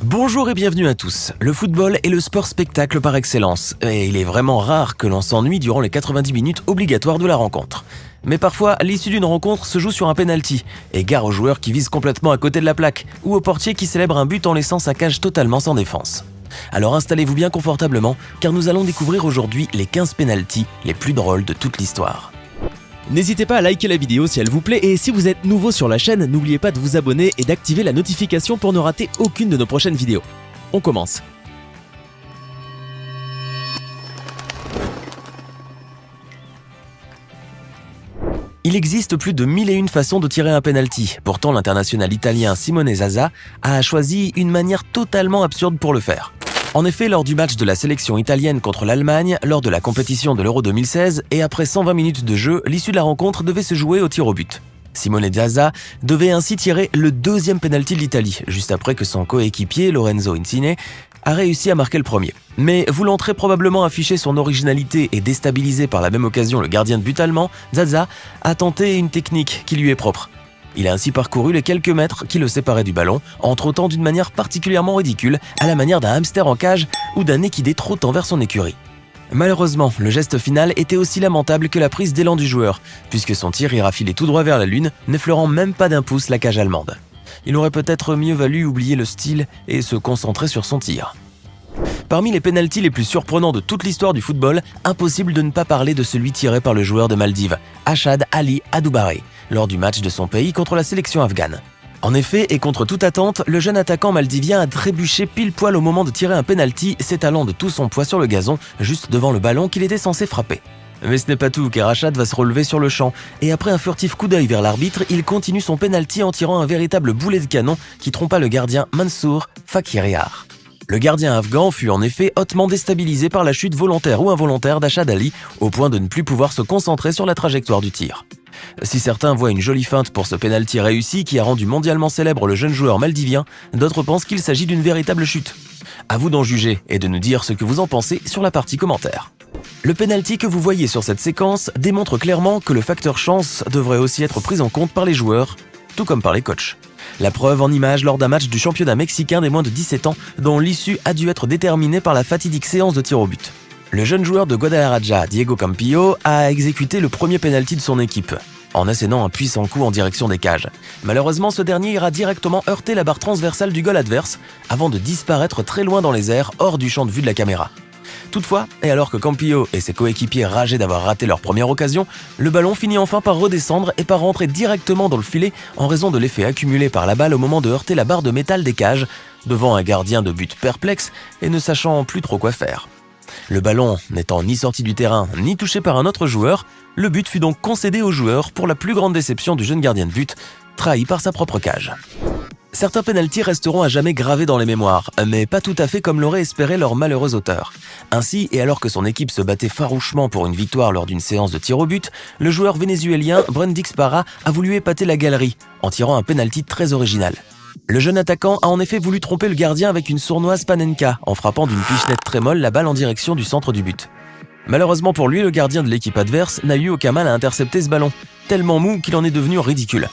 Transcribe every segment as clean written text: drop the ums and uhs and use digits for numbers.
Bonjour et bienvenue à tous. Le football est le sport spectacle par excellence et il est vraiment rare que l'on s'ennuie durant les 90 minutes obligatoires de la rencontre. Mais parfois, l'issue d'une rencontre se joue sur un penalty et gare aux joueurs qui visent complètement à côté de la plaque ou au portier qui célèbre un but en laissant sa cage totalement sans défense. Alors installez-vous bien confortablement car nous allons découvrir aujourd'hui les 15 penaltys les plus drôles de toute l'histoire. N'hésitez pas à liker la vidéo si elle vous plaît et si vous êtes nouveau sur la chaîne, n'oubliez pas de vous abonner et d'activer la notification pour ne rater aucune de nos prochaines vidéos. On commence. Il existe plus de 1001 façons de tirer un penalty. Pourtant, l'international italien Simone Zaza a choisi une manière totalement absurde pour le faire. En effet, lors du match de la sélection italienne contre l'Allemagne, lors de la compétition de l'Euro 2016 et après 120 minutes de jeu, l'issue de la rencontre devait se jouer au tir au but. Simone Zaza devait ainsi tirer le deuxième penalty de l'Italie, juste après que son coéquipier Lorenzo Insigne a réussi à marquer le premier. Mais voulant très probablement afficher son originalité et déstabiliser par la même occasion le gardien de but allemand, Zaza a tenté une technique qui lui est propre. Il a ainsi parcouru les quelques mètres qui le séparaient du ballon en trottant d'une manière particulièrement ridicule, à la manière d'un hamster en cage ou d'un équidé trottant vers son écurie. Malheureusement, le geste final était aussi lamentable que la prise d'élan du joueur, puisque son tir ira filer tout droit vers la lune, n'effleurant même pas d'un pouce la cage allemande. Il aurait peut-être mieux valu oublier le style et se concentrer sur son tir. Parmi les pénaltys les plus surprenants de toute l'histoire du football, impossible de ne pas parler de celui tiré par le joueur de Maldives, Ashad Ali Adoubare, lors du match de son pays contre la sélection afghane. En effet, et contre toute attente, le jeune attaquant maldivien a trébuché pile poil au moment de tirer un pénalty, s'étalant de tout son poids sur le gazon, juste devant le ballon qu'il était censé frapper. Mais ce n'est pas tout, car Ashad va se relever sur le champ, et après un furtif coup d'œil vers l'arbitre, il continue son pénalty en tirant un véritable boulet de canon qui trompa le gardien Mansour Fakiriar. Le gardien afghan fut en effet hautement déstabilisé par la chute volontaire ou involontaire d'Ashad Ali, au point de ne plus pouvoir se concentrer sur la trajectoire du tir. Si certains voient une jolie feinte pour ce pénalty réussi qui a rendu mondialement célèbre le jeune joueur maldivien, d'autres pensent qu'il s'agit d'une véritable chute. À vous d'en juger et de nous dire ce que vous en pensez sur la partie commentaire. Le pénalty que vous voyez sur cette séquence démontre clairement que le facteur chance devrait aussi être pris en compte par les joueurs, tout comme par les coachs. La preuve en image lors d'un match du championnat mexicain des moins de 17 ans dont l'issue a dû être déterminée par la fatidique séance de tir au but. Le jeune joueur de Guadalajara, Diego Campillo, a exécuté le premier pénalty de son équipe, en assénant un puissant coup en direction des cages. Malheureusement, ce dernier ira directement heurter la barre transversale du goal adverse avant de disparaître très loin dans les airs, hors du champ de vue de la caméra. Toutefois, et alors que Campillo et ses coéquipiers rageaient d'avoir raté leur première occasion, le ballon finit enfin par redescendre et par rentrer directement dans le filet en raison de l'effet accumulé par la balle au moment de heurter la barre de métal des cages, devant un gardien de but perplexe et ne sachant plus trop quoi faire. Le ballon n'étant ni sorti du terrain ni touché par un autre joueur, le but fut donc concédé au joueur pour la plus grande déception du jeune gardien de but, trahi par sa propre cage. Certains pénaltys resteront à jamais gravés dans les mémoires, mais pas tout à fait comme l'aurait espéré leur malheureux auteur. Ainsi, et alors que son équipe se battait farouchement pour une victoire lors d'une séance de tir au but, le joueur vénézuélien Brendix Parra a voulu épater la galerie en tirant un pénalty très original. Le jeune attaquant a en effet voulu tromper le gardien avec une sournoise panenka en frappant d'une pichenette très molle la balle en direction du centre du but. Malheureusement pour lui, le gardien de l'équipe adverse n'a eu aucun mal à intercepter ce ballon, tellement mou qu'il en est devenu ridicule.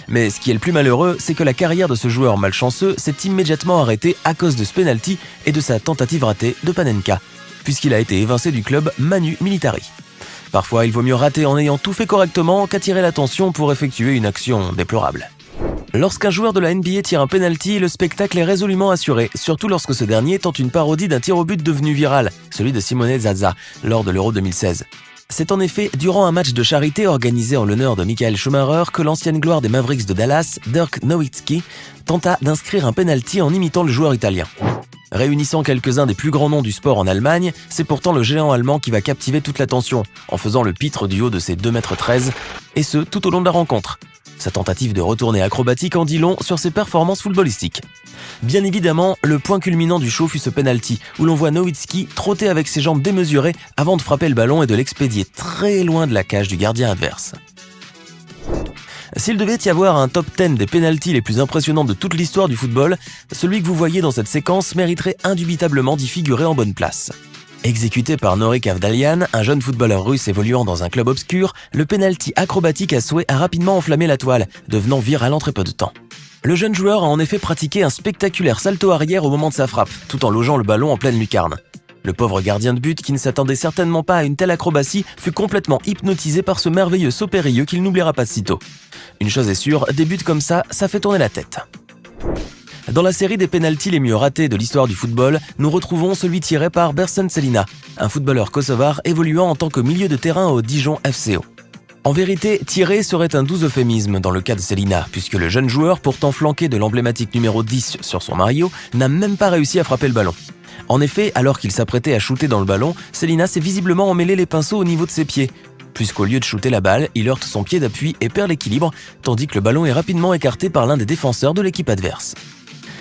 Mais ce qui est le plus malheureux, c'est que la carrière de ce joueur malchanceux s'est immédiatement arrêtée à cause de ce penalty et de sa tentative ratée de panenka, puisqu'il a été évincé du club Manu Militari. Parfois, il vaut mieux rater en ayant tout fait correctement qu'attirer l'attention pour effectuer une action déplorable. Lorsqu'un joueur de la NBA tire un penalty, le spectacle est résolument assuré, surtout lorsque ce dernier tente une parodie d'un tir au but devenu viral, celui de Simone Zaza, lors de l'Euro 2016. C'est en effet durant un match de charité organisé en l'honneur de Michael Schumacher que l'ancienne gloire des Mavericks de Dallas, Dirk Nowitzki, tenta d'inscrire un penalty en imitant le joueur italien. Réunissant quelques-uns des plus grands noms du sport en Allemagne, c'est pourtant le géant allemand qui va captiver toute l'attention, en faisant le pitre du haut de ses 2,13 m, et ce tout au long de la rencontre. Sa tentative de retournée acrobatique en dit long sur ses performances footballistiques. Bien évidemment, le point culminant du show fut ce penalty, où l'on voit Nowitzki trotter avec ses jambes démesurées avant de frapper le ballon et de l'expédier très loin de la cage du gardien adverse. S'il devait y avoir un top 10 des pénaltys les plus impressionnants de toute l'histoire du football, celui que vous voyez dans cette séquence mériterait indubitablement d'y figurer en bonne place. Exécuté par Norik Avdalian, un jeune footballeur russe évoluant dans un club obscur, le penalty acrobatique à souhait a rapidement enflammé la toile, devenant viral en très peu de temps. Le jeune joueur a en effet pratiqué un spectaculaire salto arrière au moment de sa frappe, tout en logeant le ballon en pleine lucarne. Le pauvre gardien de but, qui ne s'attendait certainement pas à une telle acrobatie, fut complètement hypnotisé par ce merveilleux saut périlleux qu'il n'oubliera pas de sitôt. Une chose est sûre, des buts comme ça fait tourner la tête. Dans la série des pénaltys les mieux ratés de l'histoire du football, nous retrouvons celui tiré par Bersen Selina, un footballeur kosovar évoluant en tant que milieu de terrain au Dijon FCO. En vérité, tirer serait un doux euphémisme dans le cas de Selina, puisque le jeune joueur, pourtant flanqué de l'emblématique numéro 10 sur son maillot, n'a même pas réussi à frapper le ballon. En effet, alors qu'il s'apprêtait à shooter dans le ballon, Selina s'est visiblement emmêlé les pinceaux au niveau de ses pieds, puisqu'au lieu de shooter la balle, il heurte son pied d'appui et perd l'équilibre, tandis que le ballon est rapidement écarté par l'un des défenseurs de l'équipe adverse.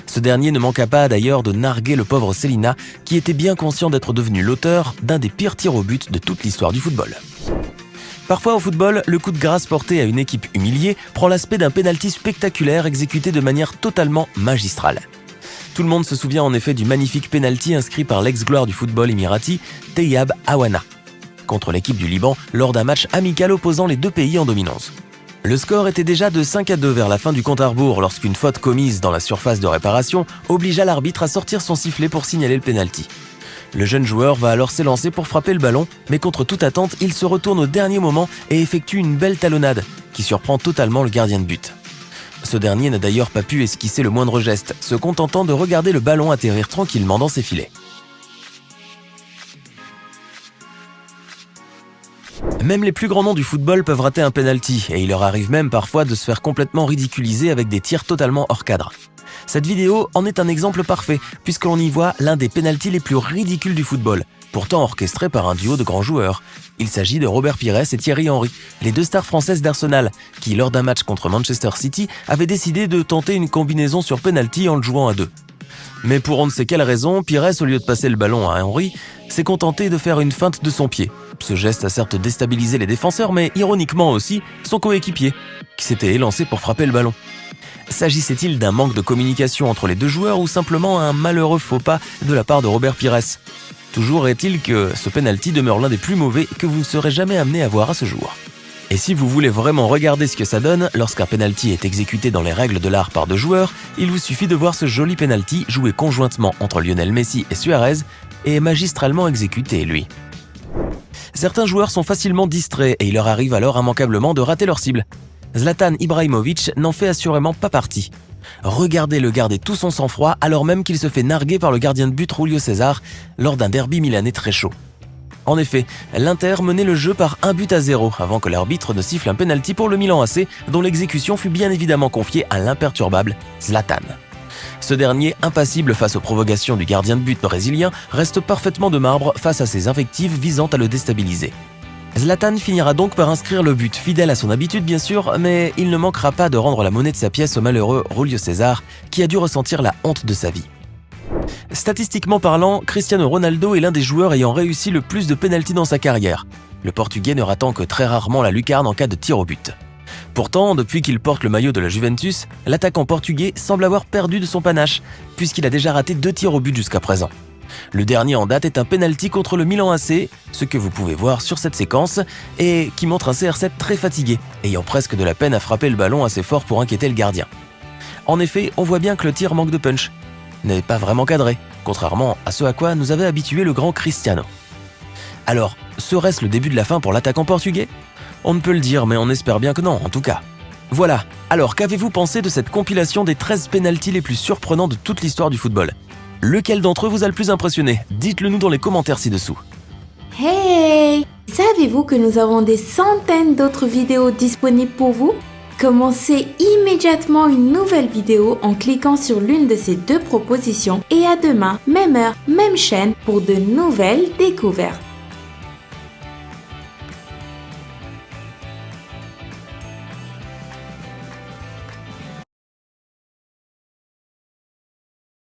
Ce dernier ne manqua pas d'ailleurs de narguer le pauvre Selina, qui était bien conscient d'être devenu l'auteur d'un des pires tirs au but de toute l'histoire du football. Parfois au football, le coup de grâce porté à une équipe humiliée prend l'aspect d'un pénalty spectaculaire exécuté de manière totalement magistrale. Tout le monde se souvient en effet du magnifique pénalty inscrit par l'ex-gloire du football émirati, Tayeb Awana, contre l'équipe du Liban lors d'un match amical opposant les deux pays en 2011. Le score était déjà de 5-2 vers la fin du compte à rebours lorsqu'une faute commise dans la surface de réparation obligea l'arbitre à sortir son sifflet pour signaler le pénalty. Le jeune joueur va alors s'élancer pour frapper le ballon, mais contre toute attente, il se retourne au dernier moment et effectue une belle talonnade qui surprend totalement le gardien de but. Ce dernier n'a d'ailleurs pas pu esquisser le moindre geste, se contentant de regarder le ballon atterrir tranquillement dans ses filets. Même les plus grands noms du football peuvent rater un penalty, et il leur arrive même parfois de se faire complètement ridiculiser avec des tirs totalement hors cadre. Cette vidéo en est un exemple parfait, puisque l'on y voit l'un des pénaltys les plus ridicules du football, pourtant orchestré par un duo de grands joueurs. Il s'agit de Robert Pires et Thierry Henry, les deux stars françaises d'Arsenal, qui lors d'un match contre Manchester City avaient décidé de tenter une combinaison sur penalty en le jouant à deux. Mais pour on ne sait quelle raison, Pires, au lieu de passer le ballon à Henry, s'est contenté de faire une feinte de son pied. Ce geste a certes déstabilisé les défenseurs, mais ironiquement aussi son coéquipier, qui s'était élancé pour frapper le ballon. S'agissait-il d'un manque de communication entre les deux joueurs ou simplement un malheureux faux pas de la part de Robert Pires ? Toujours est-il que ce penalty demeure l'un des plus mauvais que vous ne serez jamais amené à voir à ce jour. Et si vous voulez vraiment regarder ce que ça donne lorsqu'un penalty est exécuté dans les règles de l'art par deux joueurs, il vous suffit de voir ce joli penalty joué conjointement entre Lionel Messi et Suarez et magistralement exécuté, lui. Certains joueurs sont facilement distraits et il leur arrive alors immanquablement de rater leur cible. Zlatan Ibrahimović n'en fait assurément pas partie. Regardez-le garder tout son sang-froid alors même qu'il se fait narguer par le gardien de but Julio César lors d'un derby milanais très chaud. En effet, l'Inter menait le jeu par 1-0 avant que l'arbitre ne siffle un penalty pour le Milan AC dont l'exécution fut bien évidemment confiée à l'imperturbable Zlatan. Ce dernier, impassible face aux provocations du gardien de but brésilien, reste parfaitement de marbre face à ses invectives visant à le déstabiliser. Zlatan finira donc par inscrire le but, fidèle à son habitude bien sûr, mais il ne manquera pas de rendre la monnaie de sa pièce au malheureux Julio César, qui a dû ressentir la honte de sa vie. Statistiquement parlant, Cristiano Ronaldo est l'un des joueurs ayant réussi le plus de pénaltys dans sa carrière, le Portugais ne ratant que très rarement la lucarne en cas de tir au but. Pourtant, depuis qu'il porte le maillot de la Juventus, l'attaquant portugais semble avoir perdu de son panache, puisqu'il a déjà raté 2 tirs au but jusqu'à présent. Le dernier en date est un penalty contre le Milan AC, ce que vous pouvez voir sur cette séquence, et qui montre un CR7 très fatigué, ayant presque de la peine à frapper le ballon assez fort pour inquiéter le gardien. En effet, on voit bien que le tir manque de punch, n'est pas vraiment cadré, contrairement à ce à quoi nous avait habitué le grand Cristiano. Alors, serait-ce le début de la fin pour l'attaquant portugais ? On ne peut le dire, mais on espère bien que non, en tout cas. Voilà, alors qu'avez-vous pensé de cette compilation des 13 pénaltys les plus surprenants de toute l'histoire du football ? Lequel d'entre eux vous a le plus impressionné ? Dites-le nous dans les commentaires ci-dessous. Hey! Savez-vous que nous avons des centaines d'autres vidéos disponibles pour vous ? Commencez immédiatement une nouvelle vidéo en cliquant sur l'une de ces 2 propositions et à demain, même heure, même chaîne pour de nouvelles découvertes.